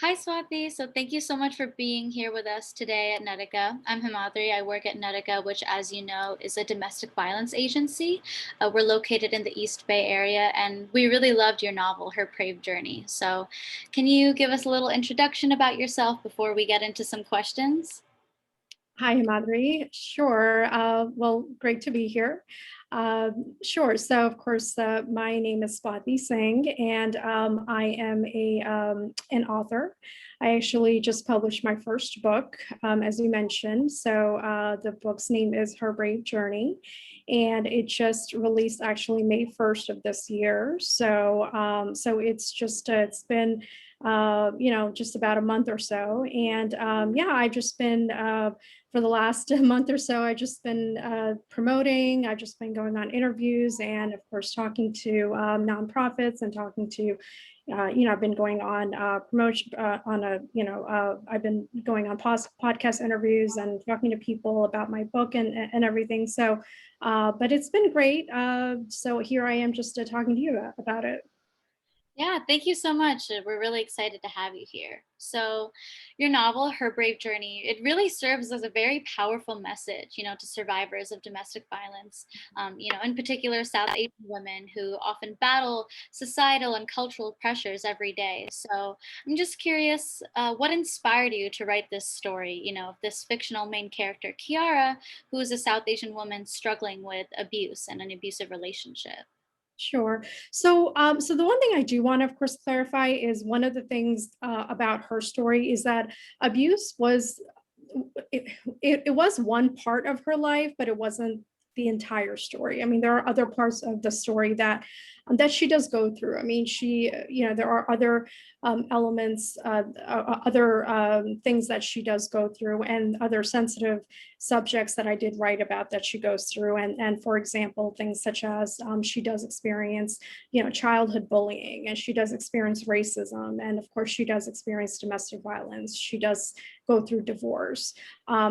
Hi, Swati. So thank you so much for being here with us today at Netica. I'm Himadri. I work at Netica, which, as you know, is a domestic violence agency. We're located in the East Bay area, and we really loved your novel, Her Brave Journey. So, can you give us a little introduction about yourself before we get into some questions? Hi, Himadri. Sure. Well, great to be here. Sure. So, of course, my name is Swati Singh, and I am an author. I actually just published my first book, as you mentioned. So, the book's name is Her Brave Journey, and it just released actually May 1st of this year. So it's been just about a month or so, and yeah, I've just been for the last month or so, I've just been promoting. I've just been going on interviews and, of course, talking to nonprofits and talking to, I've been going on promotion on a, I've been going on podcast interviews and talking to people about my book and everything. So, but it's been great. So here I am just talking to you about it. Yeah, thank you so much. We're really excited to have you here. So, your novel, Her Brave Journey, it really serves as a very powerful message, to survivors of domestic violence, in particular, South Asian women who often battle societal and cultural pressures every day. So, I'm just curious, what inspired you to write this story, of this fictional main character, Kiara, who is a South Asian woman struggling with abuse and an abusive relationship? Sure. So the one thing I do want to, of course, clarify is one of the things about her story is that abuse was it, it was one part of her life, but it wasn't the entire story. I mean, there are other parts of the story that she does go through. I mean, there are other elements, other things that she does go through, and other sensitive subjects that I did write about that she goes through. And for example, things such as she does experience, childhood bullying, and she does experience racism, and of course, she does experience domestic violence. She does go through divorce.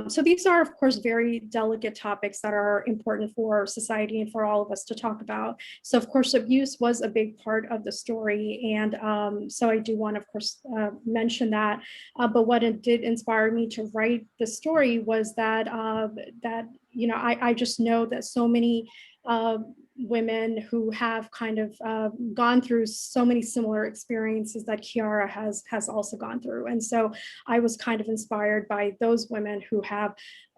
So these are, of course, very delicate topics that are important for society and for all of us to talk about. So, of course, abuse was a big part of the story, and so I do want to, of course, mention that. But what it did inspire me to write the story was that I just know that so many uh, women who have kind of gone through so many similar experiences that Kiara has also gone through, and so I was kind of inspired by those women who have,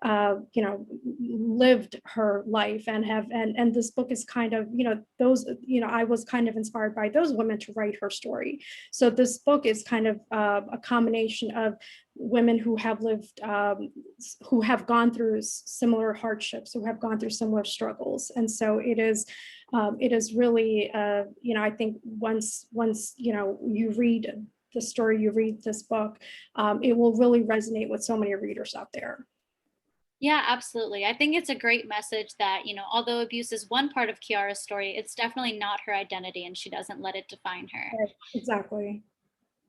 lived her life and and this book is kind of, I was kind of inspired by those women to write her story. So this book is kind of a combination of women who have lived, who have gone through similar hardships, who have gone through similar struggles, and so it is really, I think once you read the story, you read this book, it will really resonate with so many readers out there. Yeah, absolutely. I think it's a great message that, although abuse is one part of Kiara's story, it's definitely not her identity and she doesn't let it define her. Right, exactly.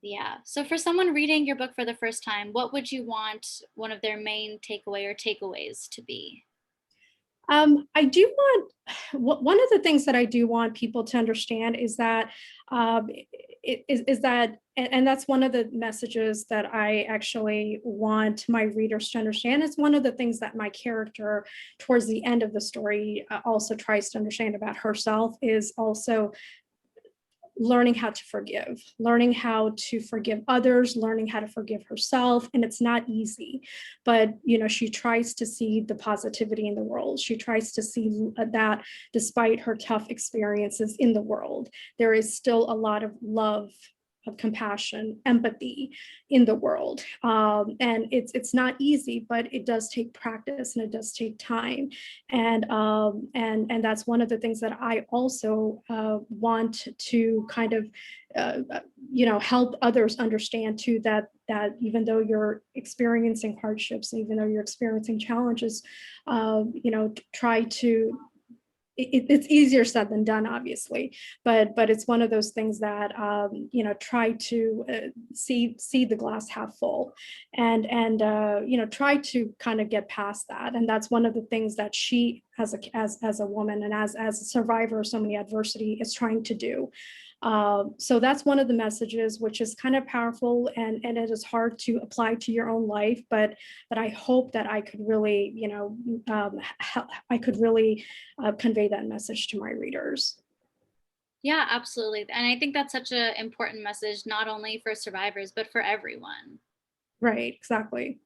Yeah. So for someone reading your book for the first time, what would you want one of their main takeaway or takeaways to be? I do want one of the things that I do want people to understand is that is that and that's one of the messages that I actually want my readers to understand. It's one of the things that my character towards the end of the story also tries to understand about herself is also learning how to forgive, learning how to forgive others, learning how to forgive herself. And it's not easy, but she tries to see the positivity in the world. She tries to see that despite her tough experiences in the world, there is still a lot of love, of compassion, empathy in the world. And it's not easy, but it does take practice and it does take time. And that's one of the things that I also want to kind of help others understand too, that even though you're experiencing hardships, even though you're experiencing challenges, try to it's easier said than done, obviously, but it's one of those things that try to see the glass half full, and try to kind of get past that. And that's one of the things that she, as a woman and as a survivor of so many adversity, is trying to do. So that's one of the messages, which is kind of powerful, and it is hard to apply to your own life. But I hope that I could really, I could really convey that message to my readers. Yeah, absolutely. And I think that's such an important message, not only for survivors, but for everyone. Right, exactly.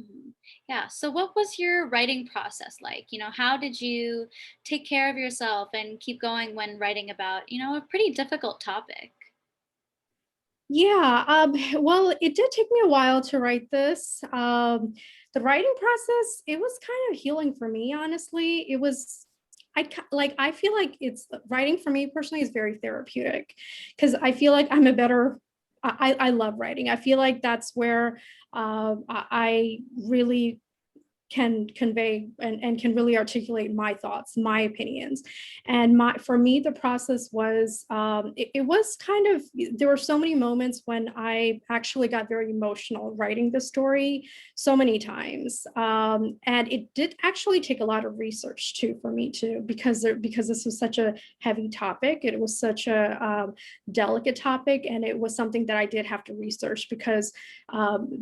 Mhm. Yeah. So, what was your writing process like? How did you take care of yourself and keep going when writing about, a pretty difficult topic? Yeah, well, it did take me a while to write this. The writing process, it was kind of healing for me, honestly. It was, I feel like it's writing for me personally is very therapeutic because I feel like I'm a better, I love writing. I feel like that's where I really can convey and can really articulate my thoughts, my opinions. And for me, the process was it was kind of, there were so many moments when I actually got very emotional writing the story so many times. And it did actually take a lot of research too for me to, because this was such a heavy topic. It was such a delicate topic, and it was something that I did have to research because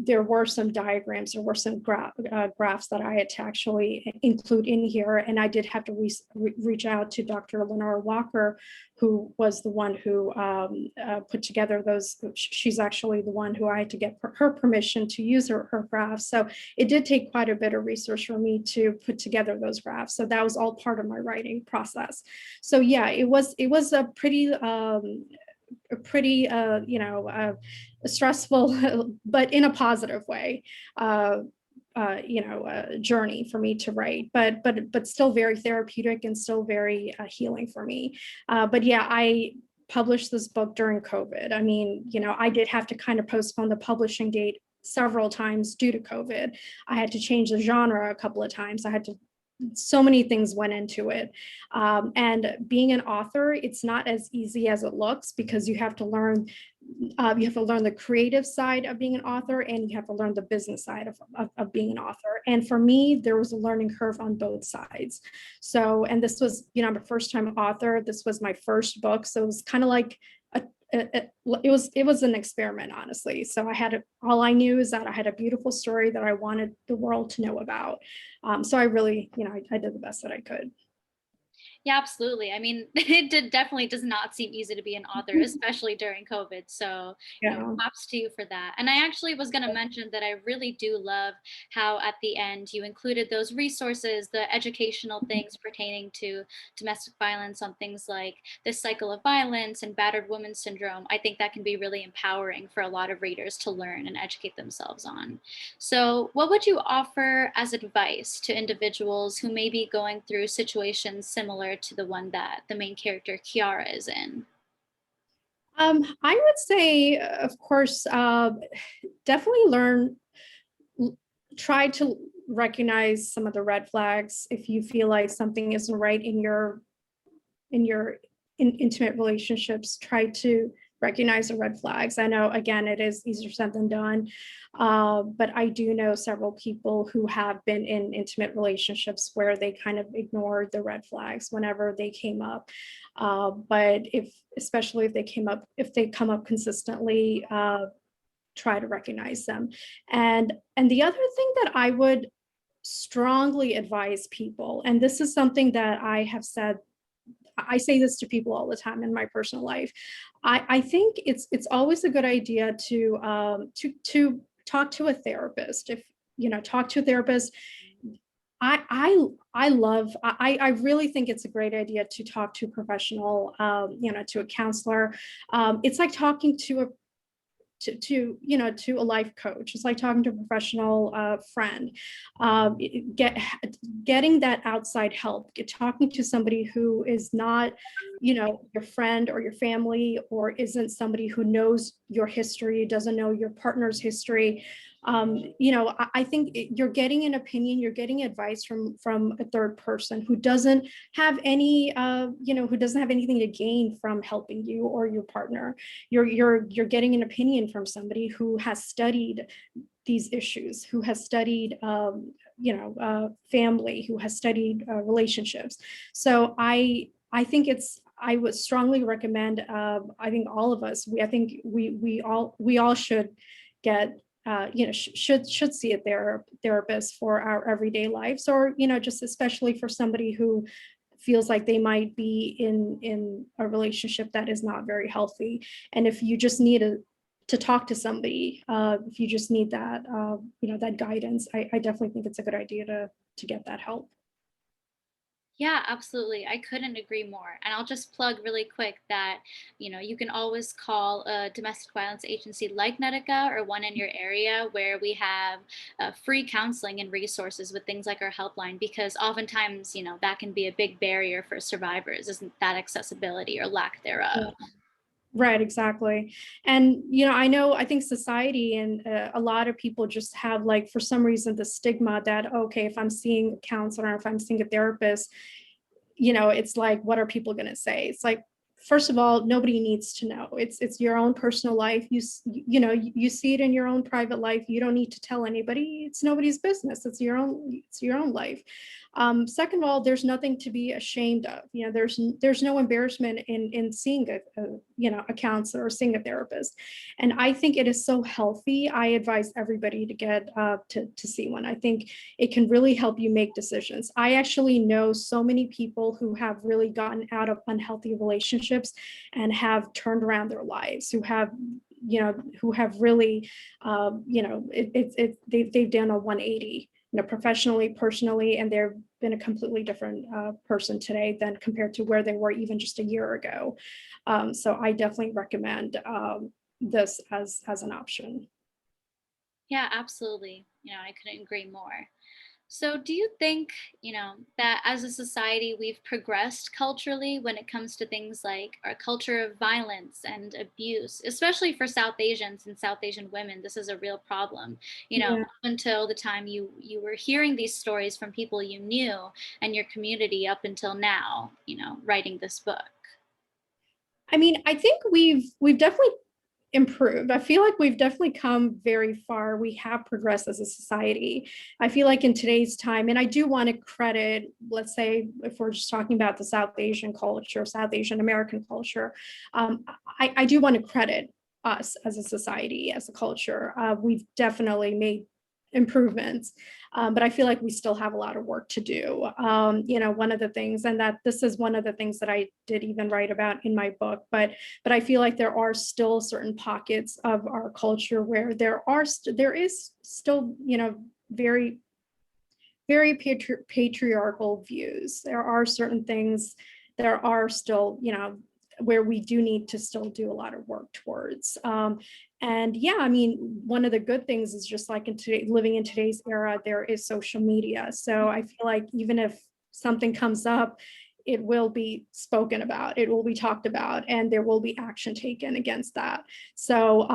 there were some diagrams, there were some graphs that I had to actually include in here. And I did have to reach out to Dr. Lenore Walker, who was the one who put together those. She's actually the one who I had to get her permission to use her graphs. So it did take quite a bit of research for me to put together those graphs. So that was all part of my writing process. So yeah, it was a pretty stressful but in a positive way journey for me to write, but still very therapeutic and still very healing for me. But yeah, I published this book during COVID. I mean, I did have to kind of postpone the publishing date several times due to COVID. I had to change the genre a couple of times. I had to, so many things went into it. And being an author, it's not as easy as it looks because you have to learn the creative side of being an author, and you have to learn the business side of being an author. And for me, there was a learning curve on both sides. So, and this was, I'm a first time author. This was my first book. So it was kind of like it was an experiment, honestly. So all I knew is that I had a beautiful story that I wanted the world to know about. So I really, I did the best that I could. Yeah, absolutely. I mean, definitely does not seem easy to be an author, especially during COVID. So, Yeah. props to you for that. And I actually was going to mention that I really do love how at the end you included those resources, the educational things pertaining to domestic violence on things like this cycle of violence and battered woman syndrome. I think that can be really empowering for a lot of readers to learn and educate themselves on. So, what would you offer as advice to individuals who may be going through situations similar to the one that the main character Kiara is in? I would say, of course, definitely l- try to recognize some of the red flags if you feel like something isn't right in your intimate relationships. Try to recognize the red flags. I know, again, it is easier said than done, but I do know several people who have been in intimate relationships where they kind of ignored the red flags whenever they came up. But especially if they come up consistently, try to recognize them. And the other thing that I would strongly advise people, and this is something that I say this to people all the time in my personal life. I think it's always a good idea to talk to a therapist. If talk to a therapist. I love. I really think it's a great idea to talk to a professional. To a counselor. It's like talking to a life coach. It's like talking to a professional friend. Getting that outside help, talking to somebody who is not your friend or your family, or isn't somebody who knows your history, doesn't know your partner's history. I think you're getting an opinion, you're getting advice from a third person who doesn't have anything to gain from helping you or your partner. You're getting an opinion from somebody who has studied these issues, who has studied family, who has studied relationships. So I think I would strongly recommend. I think all of us, I think we all should get, should see a therapist for our everyday lives, or just especially for somebody who feels like they might be in a relationship that is not very healthy. And if you just need to talk to somebody, if you just need that, that guidance, I definitely think it's a good idea to get that help. Yeah, absolutely. I couldn't agree more. And I'll just plug really quick that, you can always call a domestic violence agency like Medica or one in your area where we have free counseling and resources with things like our helpline, because oftentimes, that can be a big barrier for survivors, isn't that accessibility or lack thereof. Right, exactly. And, I think society and a lot of people just have, like, for some reason, the stigma that, okay, if I'm seeing a counselor, if I'm seeing a therapist, it's like, what are people going to say? It's like, first of all, nobody needs to know. It's your own personal life. You see it in your own private life. You don't need to tell anybody. It's nobody's business. It's your own life. Second of all, there's nothing to be ashamed of. There's no embarrassment in seeing a counselor or seeing a therapist. And I think it is so healthy. I advise everybody to get to see one. I think it can really help you make decisions. I actually know so many people who have really gotten out of unhealthy relationships and have turned around their lives, who have really, they've done a 180, professionally, personally, and they've been a completely different person today than compared to where they were even just a year ago. So I definitely recommend this as an option. Yeah, absolutely. I couldn't agree more. So, do you think, that as a society we've progressed culturally when it comes to things like our culture of violence and abuse, especially for South Asians and South Asian women? This is a real problem. Yeah. Up until the time you were hearing these stories from people you knew and your community up until now, writing this book. I mean, I think we've definitely improved. I feel like we've definitely come very far. We have progressed as a society. I feel like in today's time, and I do want to credit, let's say, if we're just talking about the South Asian culture, South Asian American culture, I do want to credit us as a society, as a culture. We've definitely made improvements, but I feel like we still have a lot of work to do. One of the things, and that this is one of the things that I did even write about in my book, but I feel like there are still certain pockets of our culture where there is still, very very patriarchal views. There are certain things, there are still, where we do need to still do a lot of work towards. And yeah, I mean, one of the good things is just like living in today's era, there is social media. So I feel like even if something comes up, it will be spoken about, it will be talked about, and there will be action taken against that. So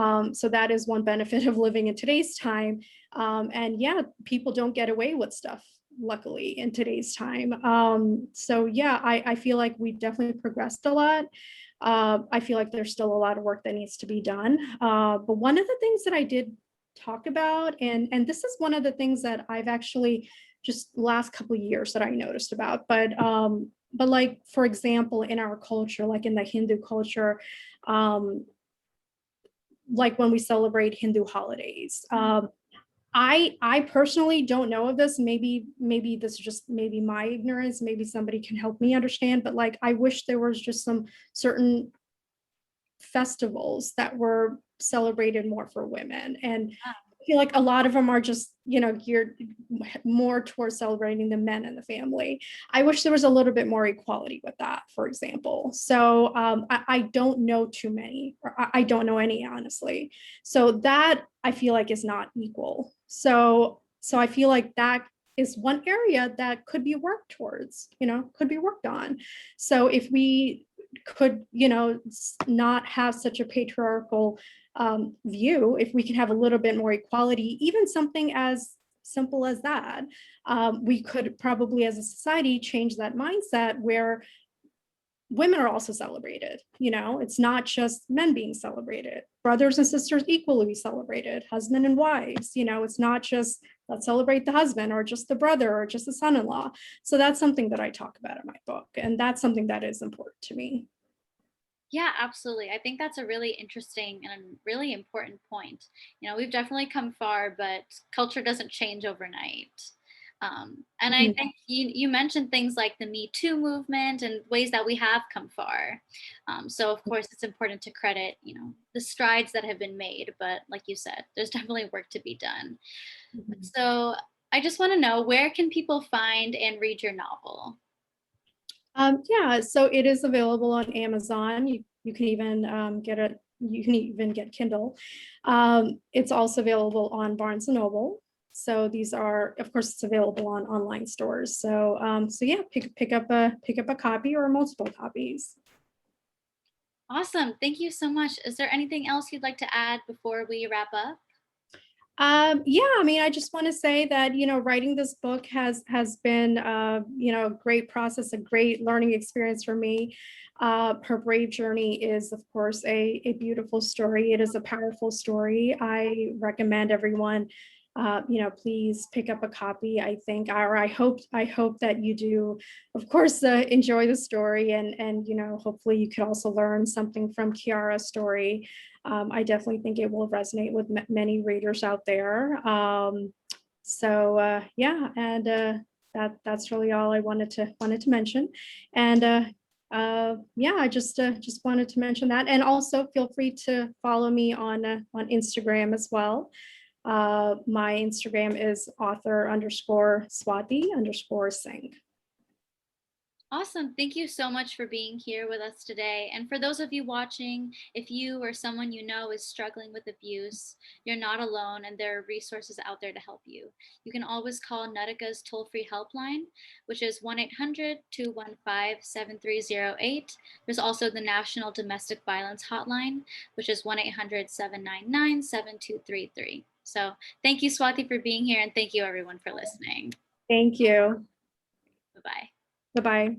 that is one benefit of living in today's time. And yeah, people don't get away with stuff, luckily, in today's time. So yeah, I feel like we've definitely progressed a lot. I feel like there's still a lot of work that needs to be done. But one of the things that I did talk about, and this is one of the things that I've actually just last couple of years that I noticed about, but like, for example, in our culture, like in the Hindu culture, um, like when we celebrate Hindu holidays, I personally don't know of this. Maybe this is just maybe my ignorance. Maybe somebody can help me understand. But like, I wish there was just some certain festivals that were celebrated more for women. And I feel like a lot of them are just, geared more towards celebrating the men in the family. I wish there was a little bit more equality with that, for example. So I don't know too many, or I don't know any, honestly. So that I feel like is not equal. So I feel like that is one area that could be worked towards, could be worked on. So if we could, not have such a patriarchal view, if we can have a little bit more equality, even something as simple as that, we could probably as a society change that mindset where women are also celebrated. It's not just men being celebrated, brothers and sisters equally celebrated, husband and wives. It's not just let's celebrate the husband or just the brother or just the son-in-law. So that's something that I talk about in my book, and that's something that is important to me. Yeah, absolutely. I think that's a really interesting and really important point. We've definitely come far, but culture doesn't change overnight. And I Mhm, think you mentioned things like the Me Too movement and ways that we have come far. So of course, it's important to credit, the strides that have been made. But like you said, there's definitely work to be done. mhm. So I just want to know, where can people find and read your novel? Yeah, so it is available on Amazon. You can even get it. You can even get Kindle. It's also available on Barnes and Noble. So these are, of course, it's available on online stores. So yeah, pick up a copy or multiple copies. Awesome. Thank you so much. Is there anything else you'd like to add before we wrap up? Yeah, I mean, I just want to say that writing this book has been a great process, a great learning experience for me. Her brave journey is, of course, a beautiful story. It is a powerful story. I recommend everyone, please pick up a copy. I think, or I hope that you do, of course, enjoy the story, and hopefully you could also learn something from Kiara's story. I definitely think it will resonate with many readers out there. Yeah, and that's really all I wanted to mention. And yeah, I just wanted to mention that. And also feel free to follow me on Instagram as well. My Instagram is author underscore Swati underscore Singh. Awesome. Thank you so much for being here with us today. And for those of you watching, if you or someone you know is struggling with abuse, you're not alone and there are resources out there to help you. You can always call Nutika's toll free helpline, which is 1-800-215-7308. There's also the National Domestic Violence Hotline, which is 1-800-799-7233. So thank you, Swati, for being here. And thank you, everyone, for listening. Thank you. Bye bye. Bye bye.